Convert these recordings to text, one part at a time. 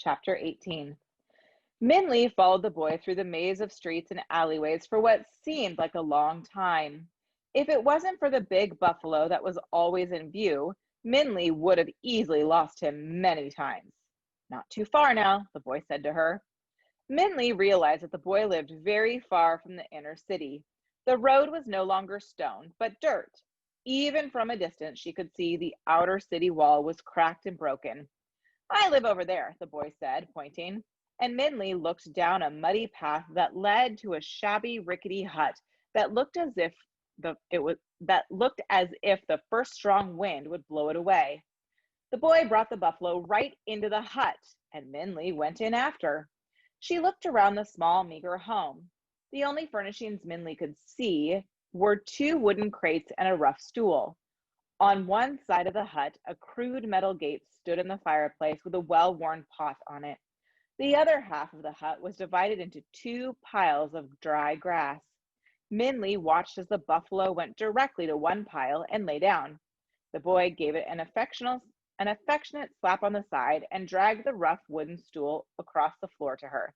Chapter 18. Minley followed the boy through the maze of streets and alleyways for what seemed like a long time. If it wasn't for the big buffalo that was always in view, Minley would have easily lost him many times. Not too far now, the boy said to her. Minley realized that the boy lived very far from the inner city. The road was no longer stone, but dirt. Even from a distance, she could see the outer city wall was cracked and broken. I live over there, the boy said, pointing, and Minley looked down a muddy path that led to a shabby, rickety hut that looked as if the first strong wind would blow it away. The boy brought the buffalo right into the hut, and Minley went in after. She looked around the small, meager home. The only furnishings Minley could see were two wooden crates and a rough stool. On one side of the hut, a crude metal gate stood in the fireplace with a well-worn pot on it. The other half of the hut was divided into two piles of dry grass. Minley watched as the buffalo went directly to one pile and lay down. The boy gave it an affectionate slap on the side and dragged the rough wooden stool across the floor to her.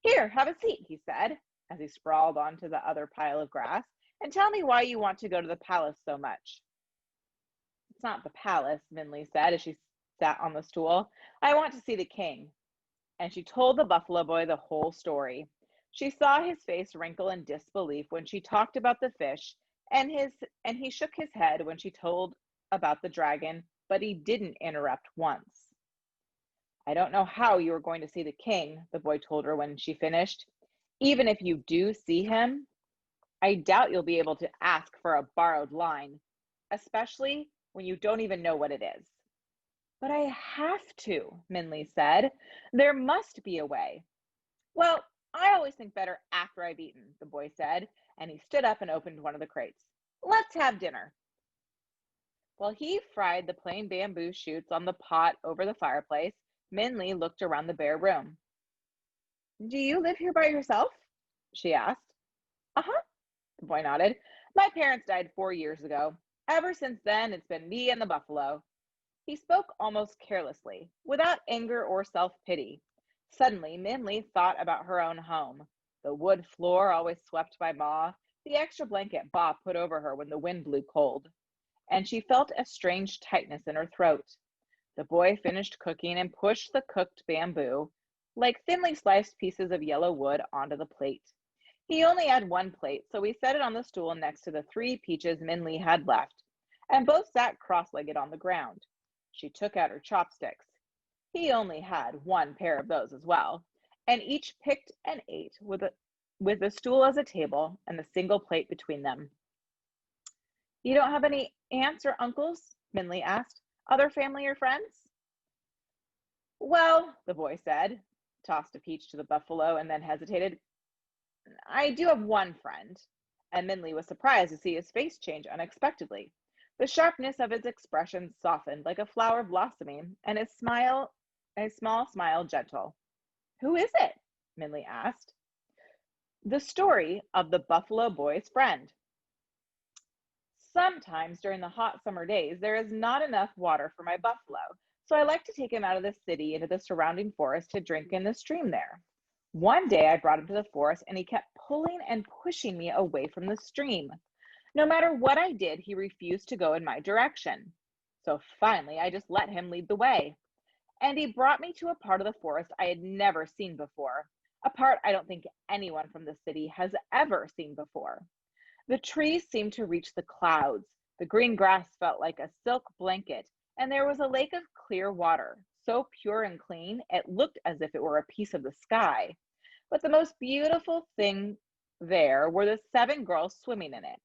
Here, have a seat, he said, as he sprawled onto the other pile of grass, and tell me why you want to go to the palace so much. It's not the palace, Minley said as she sat on the stool. I want to see the king. And she told the buffalo boy the whole story. She saw his face wrinkle in disbelief when she talked about the fish, and he shook his head when she told about the dragon, but he didn't interrupt once. I don't know how you are going to see the king, the boy told her when she finished. Even if you do see him, I doubt you'll be able to ask for a borrowed line, especially when you don't even know what it is. But I have to, Minley said. There must be a way. Well, I always think better after I've eaten, the boy said, and he stood up and opened one of the crates. Let's have dinner. While he fried the plain bamboo shoots on the pot over the fireplace, Minley looked around the bare room. Do you live here by yourself? She asked. Uh-huh, the boy nodded. My parents died 4 years ago. Ever since then, it's been me and the buffalo. He spoke almost carelessly, without anger or self-pity. Suddenly, Minley thought about her own home. The wood floor always swept by Ma, the extra blanket Ba put over her when the wind blew cold. And she felt a strange tightness in her throat. The boy finished cooking and pushed the cooked bamboo, like thinly sliced pieces of yellow wood, onto the plate. He only had one plate, so he set it on the stool next to the 3 peaches Minley had left, and both sat cross-legged on the ground. She took out her chopsticks. He only had 1 pair of those as well, and each picked and ate with the stool as a table and the single plate between them. You don't have any aunts or uncles? Minley asked. Other family or friends? Well, the boy said, tossed a peach to the buffalo and then hesitated. I do have one friend. And Minley was surprised to see his face change unexpectedly. The sharpness of his expression softened like a flower blossoming, and his small smile gentle. Who is it? Minley asked. The story of the buffalo boy's friend. Sometimes during the hot summer days, there is not enough water for my buffalo, so I like to take him out of the city into the surrounding forest to drink in the stream there. One day I brought him to the forest and he kept pulling and pushing me away from the stream. No matter what I did, he refused to go in my direction. So finally, I just let him lead the way. And he brought me to a part of the forest I had never seen before, a part I don't think anyone from the city has ever seen before. The trees seemed to reach the clouds. The green grass felt like a silk blanket, and there was a lake of clear water, so pure and clean, it looked as if it were a piece of the sky. But the most beautiful thing there were the 7 girls swimming in it.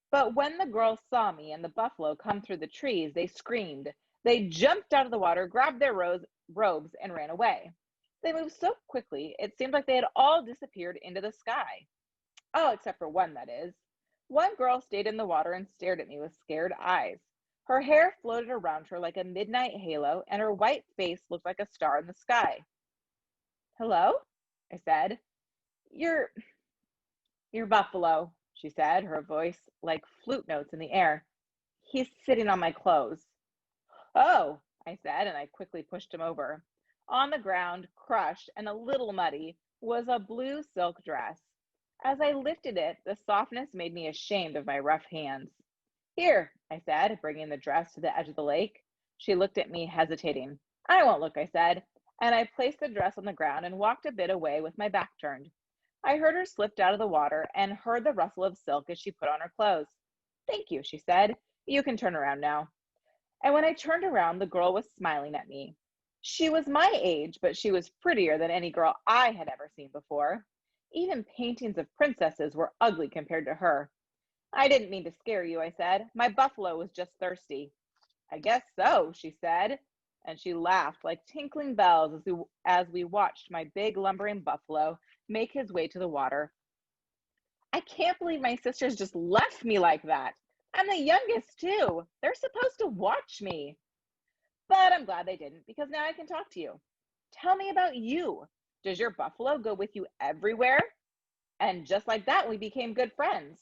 But when the girls saw me and the buffalo come through the trees, they screamed. They jumped out of the water, grabbed their robes, and ran away. They moved so quickly, it seemed like they had all disappeared into the sky. Oh, except for one, that is. One girl stayed in the water and stared at me with scared eyes. Her hair floated around her like a midnight halo, and her white face looked like a star in the sky. Hello? I said. You're Buffalo, she said, her voice like flute notes in the air. He's sitting on my clothes. Oh, I said, and I quickly pushed him over. On the ground, crushed and a little muddy, was a blue silk dress. As I lifted it, the softness made me ashamed of my rough hands. Here, I said, bringing the dress to the edge of the lake. She looked at me, hesitating. I won't look, I said, and I placed the dress on the ground and walked a bit away with my back turned. I heard her slip out of the water and heard the rustle of silk as she put on her clothes. Thank you, she said. You can turn around now. And when I turned around, the girl was smiling at me. She was my age, but she was prettier than any girl I had ever seen before. Even paintings of princesses were ugly compared to her. I didn't mean to scare you, I said. My buffalo was just thirsty. I guess so, she said, and she laughed like tinkling bells as we watched my big lumbering buffalo make his way to the water. I can't believe my sisters just left me like that. I'm the youngest, too. They're supposed to watch me. But I'm glad they didn't, because now I can talk to you. Tell me about you. Does your buffalo go with you everywhere? And just like that, we became good friends.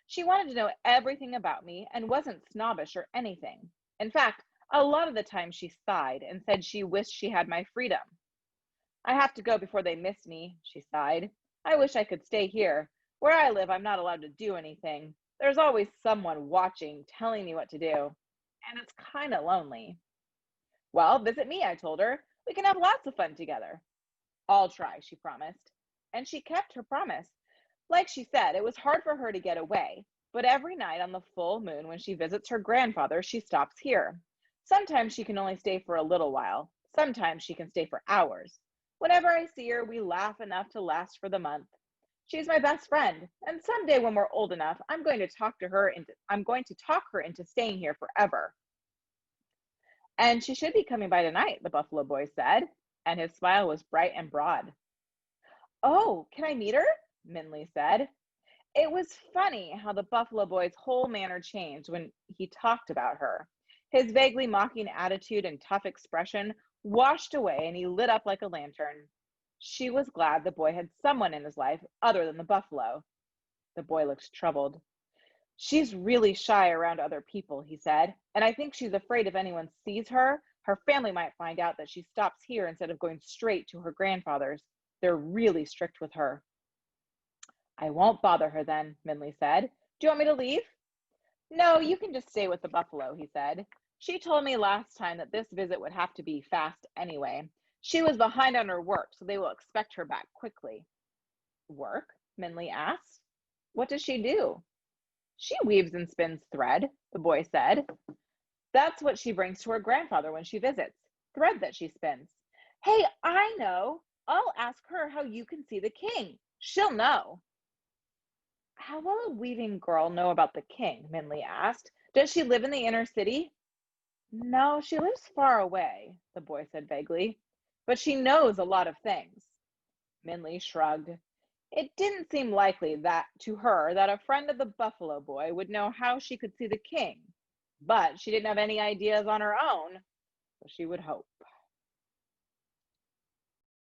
She wanted to know everything about me and wasn't snobbish or anything. In fact, a lot of the time she sighed and said she wished she had my freedom. I have to go before they miss me, she sighed. I wish I could stay here. Where I live, I'm not allowed to do anything. There's always someone watching, telling me what to do. And it's kind of lonely. Well, visit me, I told her. We can have lots of fun together. I'll try, she promised. And she kept her promise. Like she said, it was hard for her to get away, but every night on the full moon when she visits her grandfather, she stops here. Sometimes she can only stay for a little while. Sometimes she can stay for hours. Whenever I see her, we laugh enough to last for the month. She's my best friend, and someday when we're old enough, I'm going to talk her into staying here forever. And she should be coming by tonight, the Buffalo Boy said, and his smile was bright and broad. Oh, can I meet her? Minley said. It was funny how the Buffalo Boy's whole manner changed when he talked about her. His vaguely mocking attitude and tough expression washed away, and he lit up like a lantern. She was glad the boy had someone in his life other than the buffalo. The boy looked troubled. She's really shy around other people, he said, and I think she's afraid if anyone sees her, her family might find out that she stops here instead of going straight to her grandfather's. They're really strict with her. I won't bother her then, Minley said. Do you want me to leave? No, you can just stay with the buffalo, he said. She told me last time that this visit would have to be fast anyway. She was behind on her work, so they will expect her back quickly. Work? Minley asked. What does she do? She weaves and spins thread, the boy said. That's what she brings to her grandfather when she visits, thread that she spins. Hey, I know. I'll ask her how you can see the king. She'll know. How will a weaving girl know about the king? Minley asked. Does she live in the inner city? No, she lives far away, the boy said vaguely. But she knows a lot of things. Minley shrugged. It didn't seem likely that to her that a friend of the Buffalo Boy would know how she could see the king. But she didn't have any ideas on her own, so she would hope.